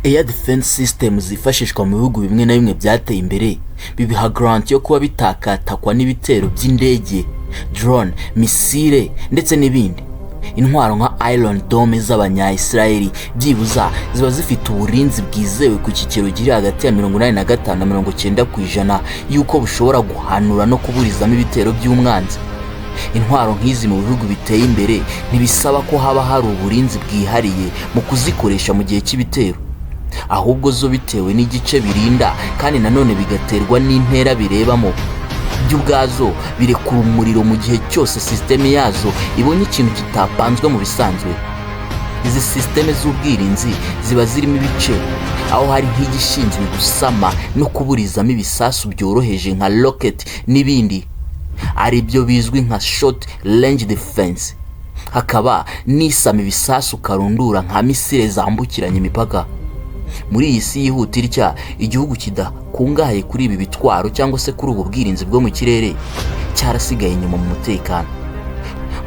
Air defense systems zifashishwa mu bihugu bimwe na bimwe byateye imbere bibiha grant yo kuba bitakatakwa n'ibitero by'indege, drone, misile ndetse n'ibindi. Intwaro nka Iron Dome z'abanya-Israeli byibuza ziba zifite uburinzi bwizewe ku kigero giri hagati ya 85 na 90% yuko bushobora guhanura no kuburizamo ibitero by'umwanzi. Intwaro nk'izi mu bihugu biteye imbere ntibisaba ko haba hari uburinzi bwihariye mu kuzikoresha mu gihe cy'ibitero, ahubwo zo bitewe n'igice birinda kandi nanone bigaterwa n'intera birebamo, by'ubwazo birekura umuriro mu gihe cyose systeme yazo ibonye ikintu kitapanzwe mu bisanzwe. Izi systeme z'ubwirinzi ziba zirimo ibice, aho hari nk'igishinzwe gusama no kuburizamo ibisasu byoroheje nka rocket n'ibindi, ari byo bizwi nka short range defense. Hakaba n'isama ibisasu karundura nka misile zambukiranya imipaka. Muri iyi si yihutirya, igihugu kidakungahaye kuri ibi bitwaro cyangwa se kuri ubu bwirinzi bwo mu kirere cyarasigaye inyuma mu mutekano.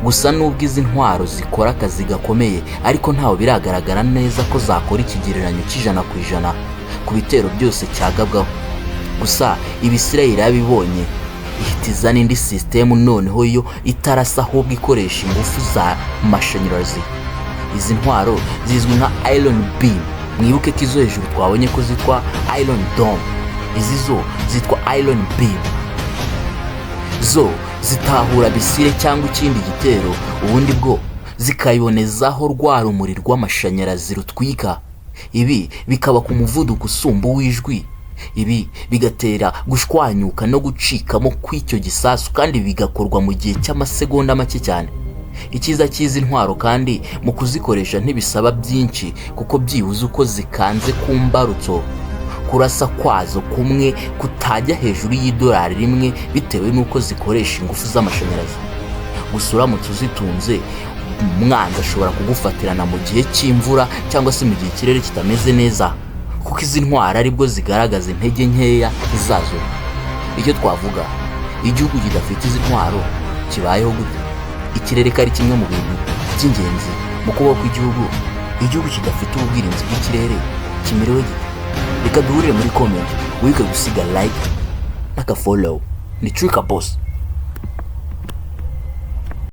Gusa nubwo izi ntwaro zikora akazi gakomeye, ariko ntaho biragaragara neza ko zakora ikigereranyo c'100% ku bitero byose cyagabwaho. Gusa Ibisirayeli yabibonye ihitiza n'indi system noneho yo itarasa ahubwo ikoresha ingufu za mashanyarazi. Izi ntwaro zizwi nka Iron Beam. Mwibuke ko izo hejuru twabonye ko zitwa Iron Dome, izi zo zitwa Iron Beam. Zo zitahura bisire cyangwa ikindi gitero, ubundi bwo zikayibonezaho rwa rumuri rw'amashanyarazi rutwika. Ibi bikaba ku muvuduko usumba w'ijwi. Ibi bigatera gushwanyuka no gucikamo kw'icyo gisasu, kandi bigakorwa mu gihe cy'amasegonda make cyane. Ikiza cy'izi ntwaro kandi mu kuzikoresha ntibisaba byinshi, kuko byibuze uko zikanze ku mbarutso, kurasa kwazo kumwe kutajya hejuru $1 bitewe n'uko zikoresha ingufu z'amashanyarazi. Gusa uramutse uzitunze, umwanzi ashobora kugufatirana mu gihe cy'imvura cyangwa se mu gihe ikirere kitameze neza, kuko izi ntwaro aribwo zigaragaza intege nkeya zazo. Icyo twavuga, igihugu kidafite izi ntwaro kibayeho gute? Ikirere kari kimwe mu bintu by'ingenzi mu kubaho kw'igihugu. Igihugu kidafite ubwirinzi bw'ikirere kimerewe gite? Reka duhurire muri comment, wibuke gusiga like n'aka follow. Ni Trika Boss.